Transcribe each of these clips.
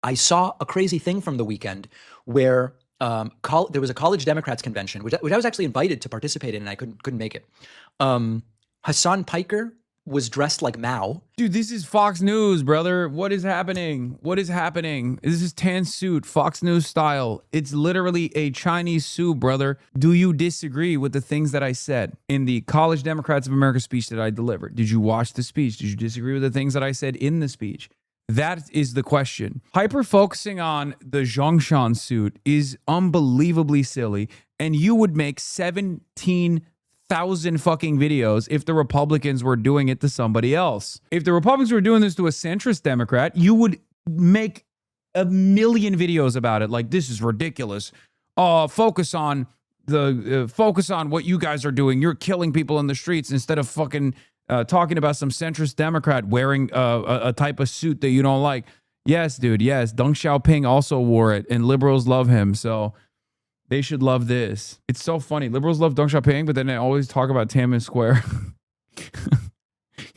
I saw a crazy thing from the weekend where there was a college Democrats convention, which I was actually invited to participate in, and I couldn't make it. Hassan Piker was dressed like Mao. Dude, this is Fox News, brother. What is happening? What is happening? This is tan suit, Fox News style. It's literally a Chinese suit, brother. Do you disagree with the things that I said in the College Democrats of America speech that I delivered? Did you watch the speech? Did you disagree with the things that I said in the speech? That is the question. Hyper focusing on the Zhongshan suit is unbelievably silly, and you would make 17,000 fucking videos if the Republicans were doing it to somebody else. If the Republicans were doing this to a centrist Democrat, you would make a million videos about it. Like, this is ridiculous. Focus on what you guys are doing. You're killing people in the streets instead of fucking talking about some centrist Democrat wearing a type of suit that you don't like. Yes, dude. Yes. Deng Xiaoping also wore it, and liberals love him. So they should love this. It's so funny. Liberals love Deng Xiaoping, but then they always talk about Tiananmen Square.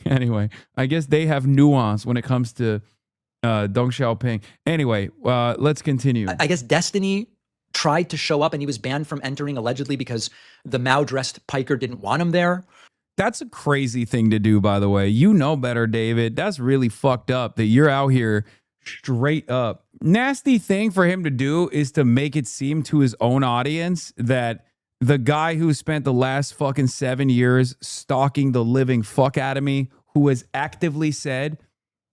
Anyway, I guess they have nuance when it comes to Deng Xiaoping. Anyway, let's continue. I guess Destiny tried to show up, and he was banned from entering allegedly because the Mao-dressed Piker didn't want him there. That's a crazy thing to do, by the way. You know better, David. That's really fucked up that you're out here straight up. Nasty thing for him to do is to make it seem to his own audience that the guy who spent the last fucking 7 years stalking the living fuck out of me, who has actively said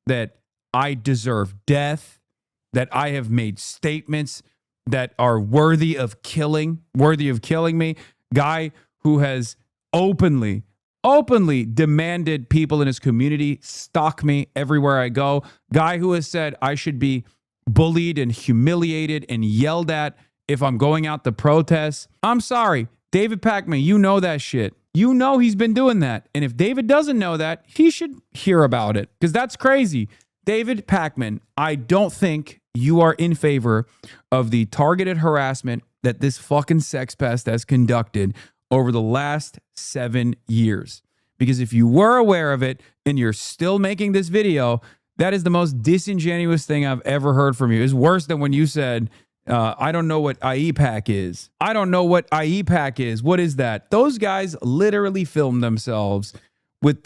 that I deserve death, that I have made statements that are worthy of killing me, guy who has openly demanded people in his community stalk me everywhere I go. Guy who has said I should be bullied and humiliated and yelled at if I'm going out to protest. I'm sorry, David PAKMAN, you know that shit. You know he's been doing that. And if David doesn't know that, he should hear about it, because that's crazy. David PAKMAN, I don't think you are in favor of the targeted harassment that this fucking sex pest has conducted over the last 7 years. Because if you were aware of it and you're still making this video, that is the most disingenuous thing I've ever heard from you. It's worse than when you said, I don't know what AIPAC is. I don't know what AIPAC is. What is that? Those guys literally filmed themselves with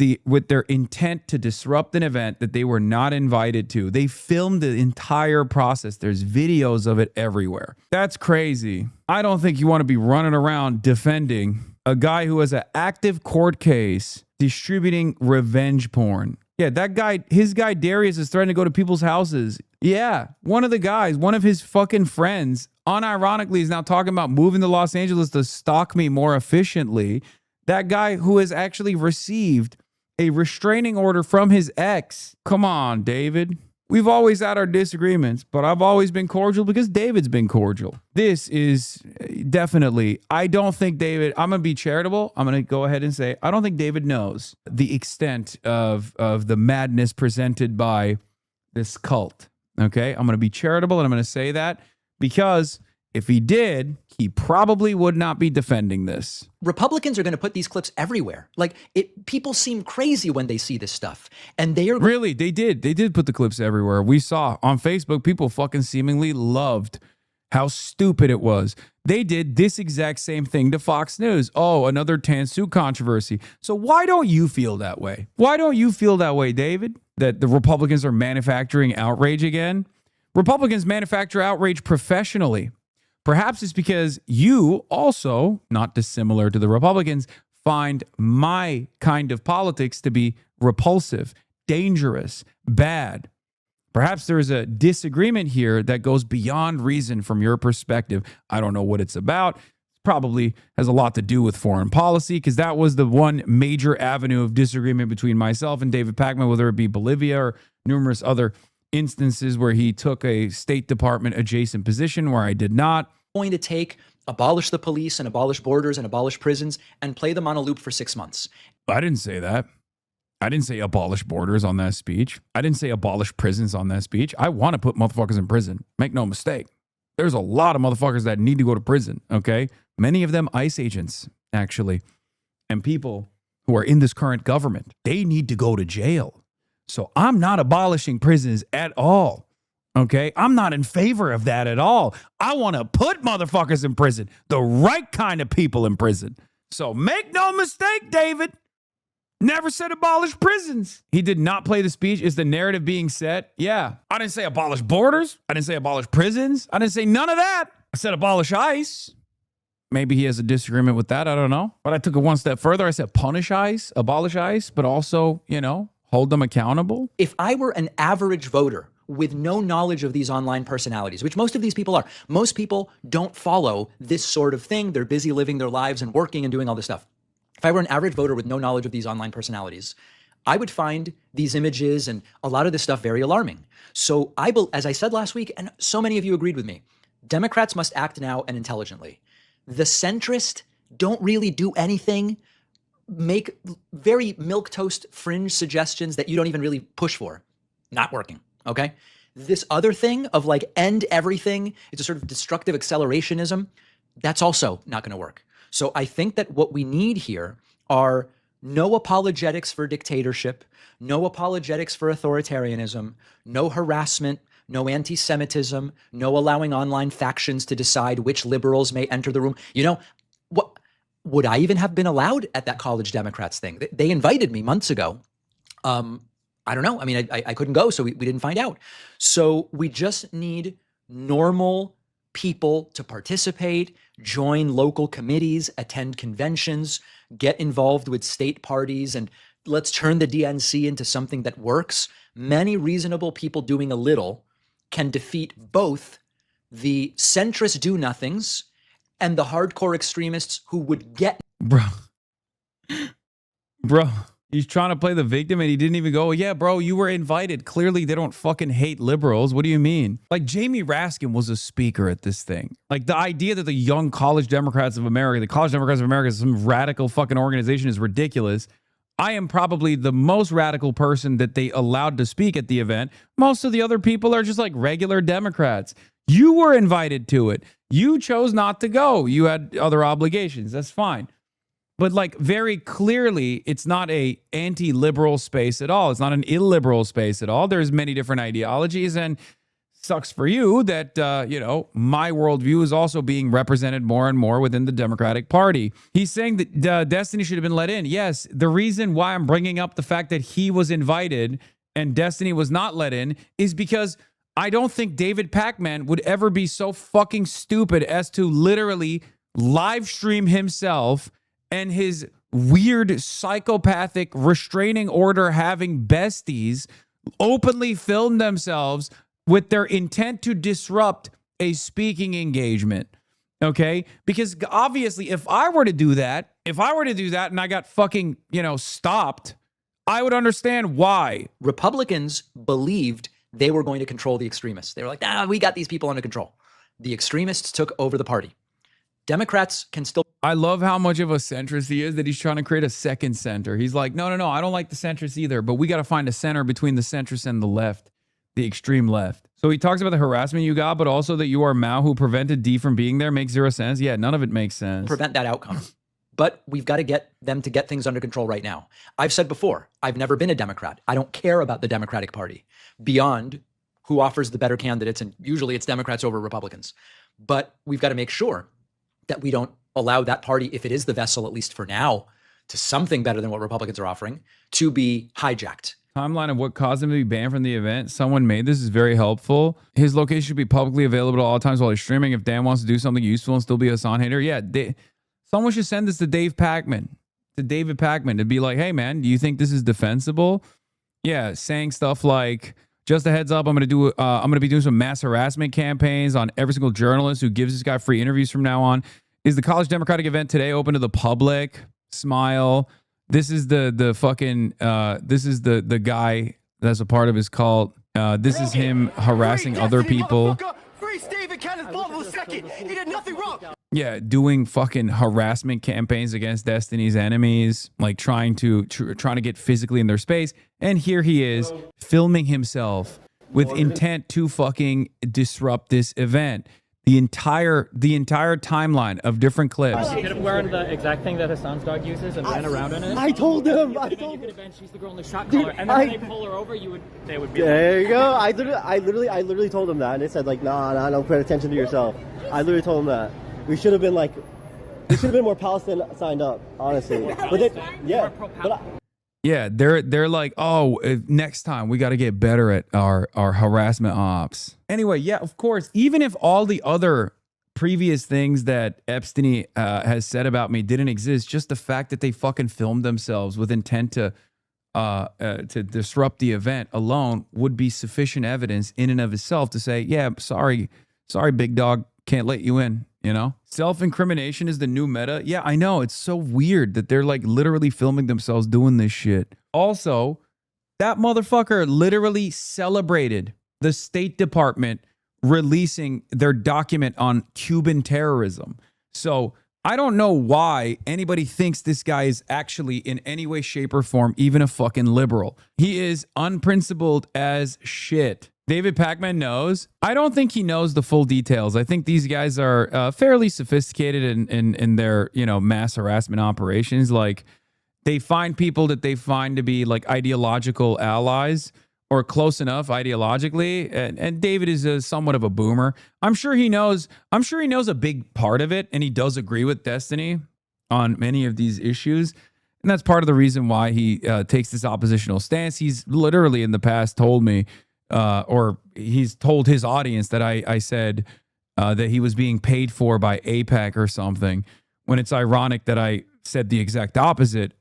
their intent to disrupt an event that they were not invited to. They filmed the entire process. There's videos of it everywhere. That's crazy. I don't think you want to be running around defending a guy who has an active court case distributing revenge porn. Yeah, that guy, his guy Darius is threatening to go to people's houses. Yeah, one of the guys, one of his fucking friends, unironically is now talking about moving to Los Angeles to stalk me more efficiently. That guy who has actually received a restraining order from his ex. Come on, David. We've always had our disagreements, but I've always been cordial because David's been cordial. This is definitely, I don't think David, I'm going to be charitable. I'm going to go ahead and say, I don't think David knows the extent of the madness presented by this cult. Okay? I'm going to be charitable, and I'm going to say that because if he did, he probably would not be defending this. Republicans are going to put these clips everywhere. Like, people seem crazy when they see this stuff. And they are... Really, they did. They did put the clips everywhere. We saw on Facebook, people fucking seemingly loved how stupid it was. They did this exact same thing to Fox News. Oh, another tan suit controversy. So why don't you feel that way? Why don't you feel that way, David? That the Republicans are manufacturing outrage again? Republicans manufacture outrage professionally. Perhaps it's because you also, not dissimilar to the Republicans, find my kind of politics to be repulsive, dangerous, bad. Perhaps there is a disagreement here that goes beyond reason from your perspective. I don't know what it's about. Probably has a lot to do with foreign policy, because that was the one major avenue of disagreement between myself and David PAKMAN, whether it be Bolivia or numerous other instances where he took a State Department adjacent position where I did not. Going to take, abolish the police and abolish borders and abolish prisons and play them on a loop for 6 months. I didn't say that. I didn't say abolish borders on that speech. I didn't say abolish prisons on that speech. I want to put motherfuckers in prison. Make no mistake. There's a lot of motherfuckers that need to go to prison, okay? Many of them ICE agents, actually, and people who are in this current government. They need to go to jail. So I'm not abolishing prisons at all. Okay, I'm not in favor of that at all. I want to put motherfuckers in prison, the right kind of people in prison. So make no mistake, David never said abolish prisons. He did not play the speech. Is the narrative being set? Yeah. I didn't say abolish borders. I didn't say abolish prisons. I didn't say none of that. I said abolish ICE. Maybe he has a disagreement with that. I don't know. But I took it one step further. I said punish ICE, abolish ICE, but also, hold them accountable. If I were an average voter with no knowledge of these online personalities, which most of these people are, most people don't follow this sort of thing. They're busy living their lives and working and doing all this stuff. If I were an average voter with no knowledge of these online personalities, I would find these images and a lot of this stuff very alarming. So as I said last week, and so many of you agreed with me, Democrats must act now and intelligently. The centrist don't really do anything, make very milquetoast fringe suggestions that you don't even really push for. Not working, okay? This other thing of like end everything, it's a sort of destructive accelerationism, that's also not going to work. So I think that what we need here are no apologetics for dictatorship, no apologetics for authoritarianism, no harassment, no anti-Semitism, no allowing online factions to decide which liberals may enter the room. What would I even have been allowed at that college Democrats thing? They invited me months ago. I don't know. I mean, I couldn't go, so we didn't find out. So we just need normal people to participate, join local committees, attend conventions, get involved with state parties, and let's turn the DNC into something that works. Many reasonable people doing a little can defeat both the centrist do-nothings and the hardcore extremists who would get... Bro. He's trying to play the victim and he didn't even go, yeah, bro, you were invited. Clearly, they don't fucking hate liberals. What do you mean? Like, Jamie Raskin was a speaker at this thing. Like, the idea that the young College Democrats of America, the College Democrats of America is some radical fucking organization is ridiculous. I am probably the most radical person that they allowed to speak at the event. Most of the other people are just like regular Democrats. You were invited to it. You chose not to go. You had other obligations. That's fine. But like very clearly, it's not a anti-liberal space at all. It's not an illiberal space at all. There's many different ideologies, and sucks for you that, my worldview is also being represented more and more within the Democratic Party. He's saying that Destiny should have been let in. Yes, the reason why I'm bringing up the fact that he was invited and Destiny was not let in is because I don't think David PAKMAN would ever be so fucking stupid as to literally live stream himself and his weird psychopathic restraining order having besties openly film themselves with their intent to disrupt a speaking engagement. Okay? Because obviously, if I were to do that and I got fucking, stopped, I would understand why. Republicans believed they were going to control the extremists. They were like, we got these people under control. The extremists took over the party. Democrats can still... I love how much of a centrist he is that he's trying to create a second center. He's like, no, I don't like the centrists either, but we got to find a center between the centrist and the left, the extreme left. So he talks about the harassment you got, but also that you are Mao who prevented D from being there. Makes zero sense. Yeah, none of it makes sense. Prevent that outcome. But we've got to get them to get things under control right now. I've said before, I've never been a Democrat. I don't care about the Democratic Party beyond who offers the better candidates, and usually it's Democrats over Republicans. But we've got to make sure that we don't allow that party, if it is the vessel, at least for now, to something better than what Republicans are offering, to be hijacked. Timeline of what caused him to be banned from the event. Someone made this is very helpful. His location should be publicly available at all times while he's streaming. If Dan wants to do something useful and still be a Hasan hater, yeah, someone should send this to David PAKMAN, to be like, hey man, do you think this is defensible? Yeah, saying stuff like, just a heads up, I'm gonna be doing some mass harassment campaigns on every single journalist who gives this guy free interviews from now on. Is the College Democratic event today open to the public? Smile. This is the fucking this is the guy that's a part of his cult. This is him harassing other people. He did nothing wrong. Yeah, doing fucking harassment campaigns against Destiny's enemies, like trying to get physically in their space. And here he is filming himself with intent to fucking disrupt this event. The entire timeline of different clips. You could have worn the exact thing that Hassan's dog uses and ran around in it. I told him. You could have been, she's the girl in the shot collar, and then when they pull her over, they would be There you go. I literally told him that, and they said like, nah, don't pay attention to yourself. I literally told him that. We should have been more Palestine signed up, honestly. But they, yeah, but yeah, they're like, oh, next time we got to get better at our harassment ops. Anyway, yeah, of course, even if all the other previous things that Epstein has said about me didn't exist, just the fact that they fucking filmed themselves with intent to disrupt the event alone would be sufficient evidence in and of itself to say, yeah, sorry, big dog, can't let you in. You know, self-incrimination is the new meta. Yeah, I know. It's so weird that they're like literally filming themselves doing this shit. Also, that motherfucker literally celebrated the State Department releasing their document on Cuban terrorism. So I don't know why anybody thinks this guy is actually in any way, shape, or form even a fucking liberal. He is unprincipled as shit. David PAKMAN knows. I don't think he knows the full details. I think these guys are fairly sophisticated in their, mass harassment operations. Like, they find people that they find to be like ideological allies or close enough ideologically. And David is somewhat of a boomer. I'm sure he knows a big part of it, and he does agree with Destiny on many of these issues. And that's part of the reason why he takes this oppositional stance. He's literally in the past told me, or he's told his audience that I said that he was being paid for by AIPAC or something, when it's ironic that I said the exact opposite.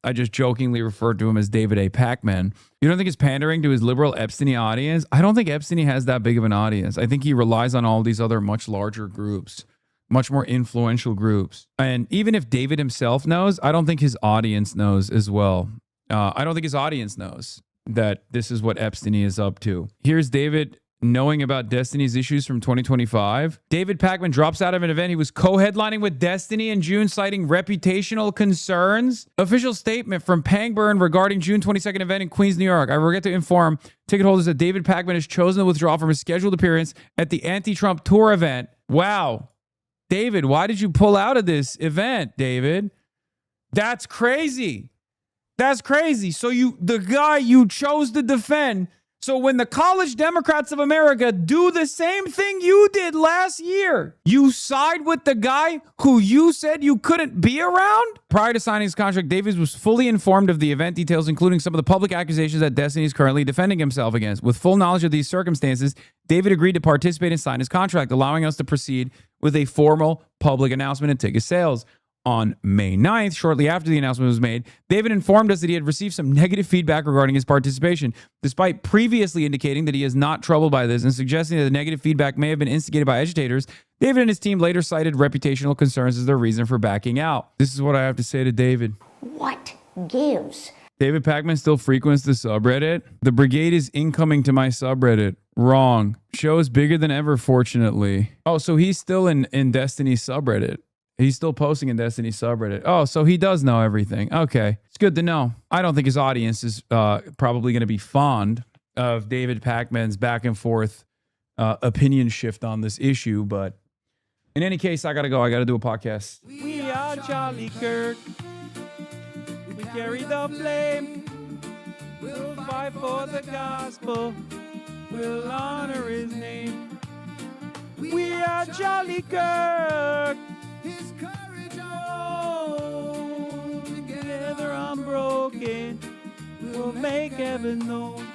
I just jokingly referred to him as David A. PAKMAN. You don't think it's pandering to his liberal Epstein audience? I don't think Epstein has that big of an audience. I think he relies on all these other much larger groups, much more influential groups. And even if David himself knows, I don't think his audience knows as well. I don't think his audience knows that this is what Epstein is up to. Here's David knowing about Destiny's issues from 2025. David PAKMAN drops out of an event he was co-headlining with Destiny in June, citing reputational concerns. Official statement from Pangburn regarding June 22nd event in Queens, New York. I regret to inform ticket holders that David PAKMAN has chosen to withdraw from his scheduled appearance at the anti-Trump tour event. Wow. David, why did you pull out of this event, David? That's crazy. That's crazy. So the guy you chose to defend. So when the college Democrats of America do the same thing you did last year, you side with the guy who you said you couldn't be around? Prior to signing his contract, Davies was fully informed of the event details, including some of the public accusations that Destiny is currently defending himself against. With full knowledge of these circumstances, David agreed to participate and sign his contract, allowing us to proceed with a formal public announcement and ticket sales. On May 9th, shortly after the announcement was made, David informed us that he had received some negative feedback regarding his participation, despite previously indicating that he is not troubled by this and suggesting that the negative feedback may have been instigated by agitators. David and his team later cited reputational concerns as their reason for backing out. This is what I have to say to David. What gives? David PAKMAN still frequents the subreddit. The brigade is incoming to my subreddit. Wrong. Show is bigger than ever, fortunately. Oh, so he's still in Destiny's subreddit. He's still posting in Destiny subreddit. Oh, so he does know everything. Okay. It's good to know. I don't think his audience is probably going to be fond of David PAKMAN's back and forth opinion shift on this issue. But in any case, I got to go. I got to do a podcast. We are Charlie Kirk. We carry the flame. We'll fight for the gospel. We'll honor his name. We are Charlie Kirk. His courage on. Together unbroken. We'll make heaven known.